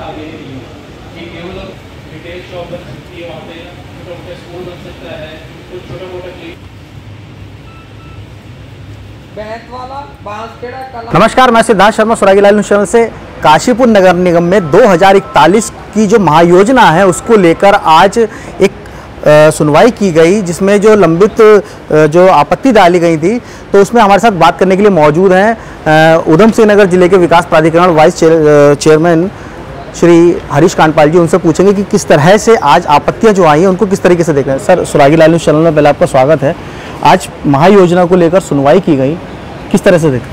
आगे नहीं है कि केवल रिटेल शॉप बन सकती है, वहाँ पे छोटा मोटा स्कूल बन सकता है, कुछ छोटा मोटा क्लिनिक। नमस्कार, मैं सिद्धार्थ शर्मा सुरागी लाल न्यूज़ चैनल से। काशीपुर नगर निगम में 2041 की जो महायोजना है उसको लेकर आज एक सुनवाई की गई, जिसमें जो लंबित जो आपत्ति डाली गई थी, तो उसमें हमारे साथ बात करने के लिए मौजूद हैं उधम सिंह नगर जिले के विकास प्राधिकरण वाइस चेयरमैन श्री हरीश कांडपाल जी। उनसे पूछेंगे कि किस तरह से आज आपत्तियां जो आई हैं उनको किस तरीके से देख रहे हैं। सर, सुरागी लाल न्यूज़ चैनल में पहले आपका स्वागत है। आज महायोजना को लेकर सुनवाई की गई, किस तरह से देखें?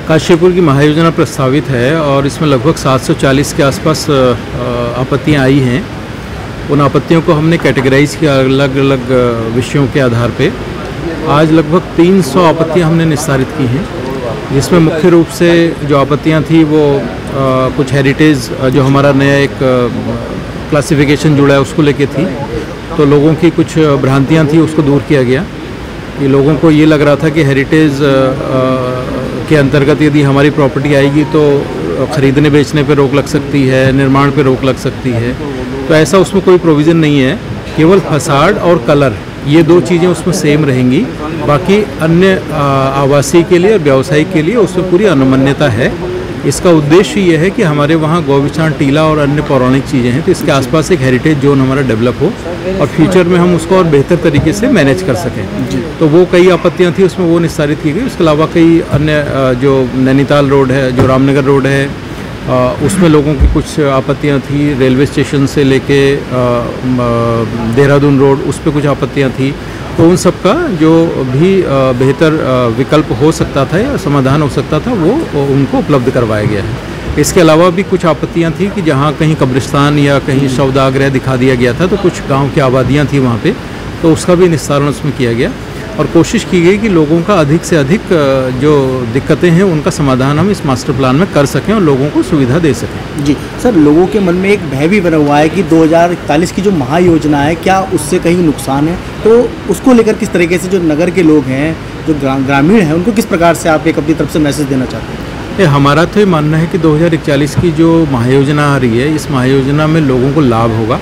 काशीपुर की महायोजना प्रस्तावित है और इसमें लगभग 740 के आसपास आपत्तियां आई हैं। उन आपत्तियों को हमने कैटेगराइज किया अलग अलग विषयों के आधार पे। आज लगभग 300 आपत्तियां हमने निस्तारित की हैं, जिसमें मुख्य रूप से जो आपत्तियां थी वो कुछ हेरिटेज जो हमारा नया एक क्लासिफिकेशन जुड़ा है उसको लेके थी। तो लोगों की कुछ भ्रांतियां थी, उसको दूर किया गया कि लोगों को ये लग रहा था कि हेरिटेज के अंतर्गत यदि हमारी प्रॉपर्टी आएगी तो ख़रीदने बेचने पे रोक लग सकती है, निर्माण पे रोक लग सकती है। तो ऐसा उसमें कोई प्रोविज़न नहीं है। केवल फसाड और कलर, ये दो चीज़ें उसमें सेम रहेंगी। बाकी अन्य आवासीय के लिए और व्यावसायिक के लिए उसमें पूरी अनुमन्यता है। इसका उद्देश्य ये है कि हमारे वहाँ गोविचान टीला और अन्य पौराणिक चीज़ें हैं, तो इसके आसपास एक हेरिटेज जोन हमारा डेवलप हो और फ्यूचर में हम उसको और बेहतर तरीके से मैनेज कर सकें। तो वो कई आपत्तियाँ थी, उसमें वो निस्तारित की गई। उसके अलावा कई अन्य जो नैनीताल रोड है, जो रामनगर रोड है, उसमें लोगों की कुछ आपत्तियाँ थी। रेलवे स्टेशन से लेके देहरादून रोड, उस पर कुछ आपत्तियाँ थी। तो उन सब का जो भी बेहतर विकल्प हो सकता था या समाधान हो सकता था वो उनको उपलब्ध करवाया गया है। इसके अलावा भी कुछ आपत्तियां थी कि जहां कहीं कब्रिस्तान या कहीं शवदागृह दिखा दिया गया था, तो कुछ गांव की आबादियां थी वहां पे, तो उसका भी निस्तारण उसमें किया गया और कोशिश की गई कि लोगों का अधिक से अधिक जो दिक्कतें हैं उनका समाधान हम इस मास्टर प्लान में कर सकें और लोगों को सुविधा दे सकें। जी सर, लोगों के मन में एक भय भी बना हुआ है कि 2041 की जो महायोजना है, क्या उससे कहीं नुकसान है? तो उसको लेकर किस तरीके से जो नगर के लोग हैं, जो ग्रामीण हैं, उनको किस प्रकार से आप एक अपनी तरफ से मैसेज देना चाहते हैं? हमारा तो ये मानना है कि 2041 की जो महायोजना आ रही है, इस महायोजना में लोगों को लाभ होगा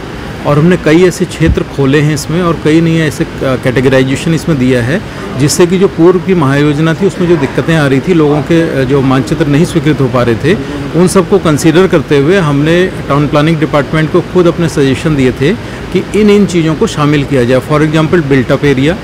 और हमने कई ऐसे क्षेत्र खोले हैं इसमें और कई नए ऐसे कैटेगराइजेशन इसमें दिया है, जिससे कि जो पूर्व की महायोजना थी उसमें जो दिक्कतें आ रही थी, लोगों के जो मानचित्र नहीं स्वीकृत हो पा रहे थे, उन सबको कंसीडर करते हुए हमने टाउन प्लानिंग डिपार्टमेंट को खुद अपने सजेशन दिए थे कि इन चीज़ों को शामिल किया जाए। For example built up area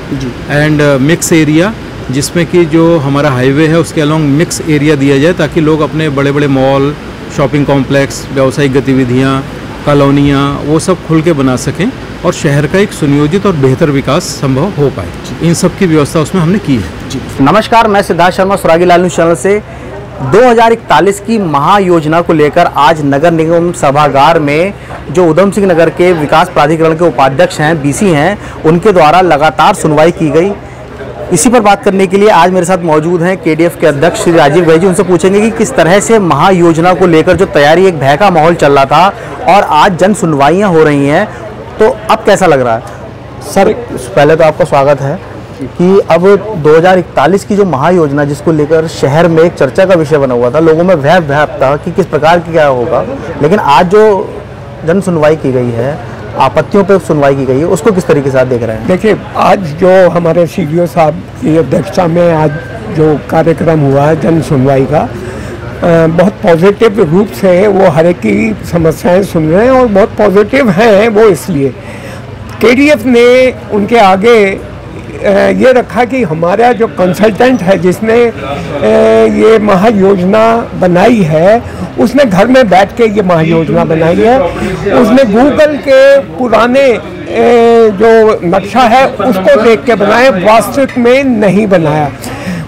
and mix area, जिसमें कि जो हमारा हाईवे है उसके अलॉन्ग मिक्स एरिया दिया जाए, ताकि लोग अपने बड़े बड़े मॉल, शॉपिंग कॉम्प्लेक्स, व्यावसायिक गतिविधियाँ, कॉलोनियाँ, वो सब खुल के बना सकें और शहर का एक सुनियोजित और बेहतर विकास संभव हो पाए। इन सब की व्यवस्था उसमें हमने की है। जी नमस्कार, मैं सिद्धार्थ शर्मा सुरागी लाल न्यूज़ चैनल से। 2041 की महायोजना को लेकर आज नगर निगम सभागार में जो उधम सिंह नगर के विकास प्राधिकरण के उपाध्यक्ष हैं, बीसी हैं, उनके द्वारा लगातार सुनवाई की गई। इसी पर बात करने के लिए आज मेरे साथ मौजूद हैं केडीएफ के अध्यक्ष श्री राजीव भाई जी। उनसे पूछेंगे कि किस तरह से महायोजना को लेकर जो तैयारी, एक भय का माहौल चल रहा था और आज जन सुनवाइयाँ हो रही हैं, तो अब कैसा लग रहा है? सर, पहले तो आपका स्वागत है कि अब 2041 की जो महायोजना, जिसको लेकर शहर में एक चर्चा का विषय बना हुआ था, लोगों में भय था कि किस प्रकार की क्या होगा, लेकिन आज जो जन सुनवाई की गई है, आपत्तियों पर सुनवाई की गई है, उसको किस तरीके से आप देख रहे हैं? देखिए, आज जो हमारे सीडीओ साहब की अध्यक्षता में आज जो कार्यक्रम हुआ है जन सुनवाई का, बहुत पॉजिटिव रूप से वो हर एक की समस्याएं सुन रहे हैं और बहुत पॉजिटिव हैं वो। इसलिए केडीएफ ने उनके आगे ये रखा कि हमारा जो कंसल्टेंट है जिसने ये महायोजना बनाई है, उसने घर में बैठ के ये महायोजना बनाई है। उसने गूगल के पुराने जो नक्शा है उसको देख के बनाया, वास्तविक में नहीं बनाया।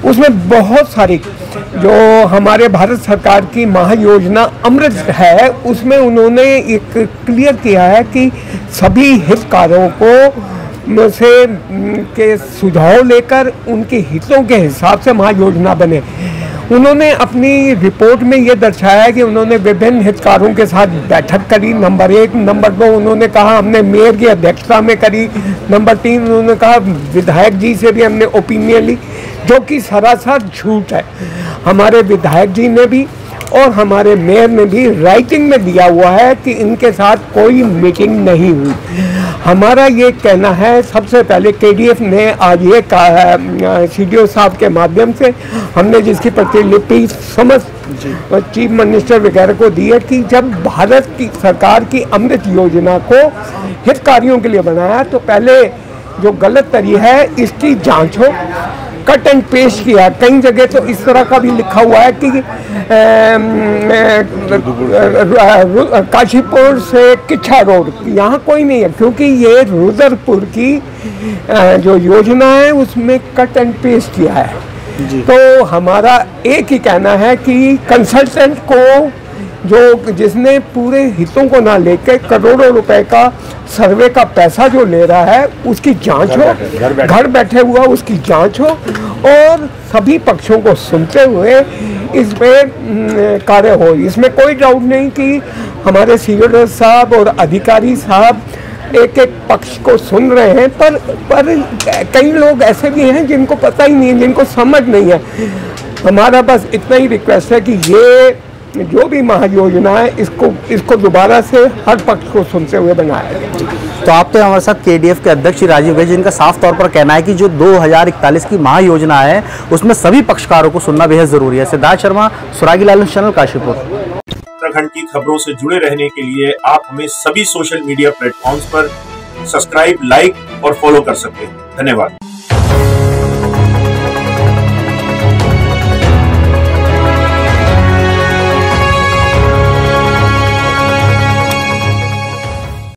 उसमें बहुत सारी जो हमारे भारत सरकार की महायोजना अमृत है, उसमें उन्होंने एक क्लियर किया है कि सभी हितधारकों को से के सुझाव लेकर उनके हितों के हिसाब से महायोजना बने। उन्होंने अपनी रिपोर्ट में ये दर्शाया कि उन्होंने विभिन्न हितधारकों के साथ बैठक करी, नंबर 1। नंबर 2 उन्होंने कहा हमने मेयर की अध्यक्षता में करी। नंबर 3 उन्होंने कहा विधायक जी से भी हमने ओपिनियन ली, जो कि सरासर झूठ है। हमारे विधायक जी ने भी और हमारे मेयर ने भी राइटिंग में दिया हुआ है कि इनके साथ कोई मीटिंग नहीं हुई। हमारा ये कहना है, सबसे पहले KDF ने आज ये CDO साहब के माध्यम से हमने जिसकी प्रतिलिपि समस्त चीफ मिनिस्टर वगैरह को दी है कि जब भारत की सरकार की अमृत योजना को हितकारियों के लिए बनाया तो पहले जो गलत तरीका है इसकी जांच हो। कट एंड पेस्ट किया, कई जगह तो इस तरह का भी लिखा हुआ है कि काशीपुर से किच्छा रोड, यहाँ कोई नहीं है क्योंकि ये रुद्रपुर की जो योजना है उसमें कट एंड पेस्ट किया है। तो हमारा एक ही कहना है कि कंसल्टेंट को जिसने पूरे हितों को ना लेकर करोड़ों रुपए का सर्वे का पैसा जो ले रहा है उसकी जांच हो, घर बैठे हुआ उसकी जांच हो और सभी पक्षों को सुनते हुए इस पे कार्य हो। इसमें कोई डाउट नहीं कि हमारे सीओ साहब और अधिकारी साहब एक एक पक्ष को सुन रहे हैं, पर कई लोग ऐसे भी हैं जिनको पता ही नहीं है, जिनको समझ नहीं है। हमारा बस इतना ही रिक्वेस्ट है कि ये जो भी महायोजना है इसको दोबारा से हर पक्ष को सुनते हुए बनाया जाए। तो आप तो हमारे साथ KDF के अध्यक्ष श्री राजीव गए, जिनका साफ तौर पर कहना है कि जो 2041 की महायोजना है उसमें सभी पक्षकारों को सुनना बेहद जरूरी है। सिद्धार्थ शर्मा, सुरागी लाल न्यूज़ चैनल, काशीपुर। उत्तराखंड की खबरों से जुड़े रहने के लिए आप हमें सभी सोशल मीडिया प्लेटफॉर्म्स पर सब्सक्राइब, लाइक और फॉलो कर सकते हैं। धन्यवाद।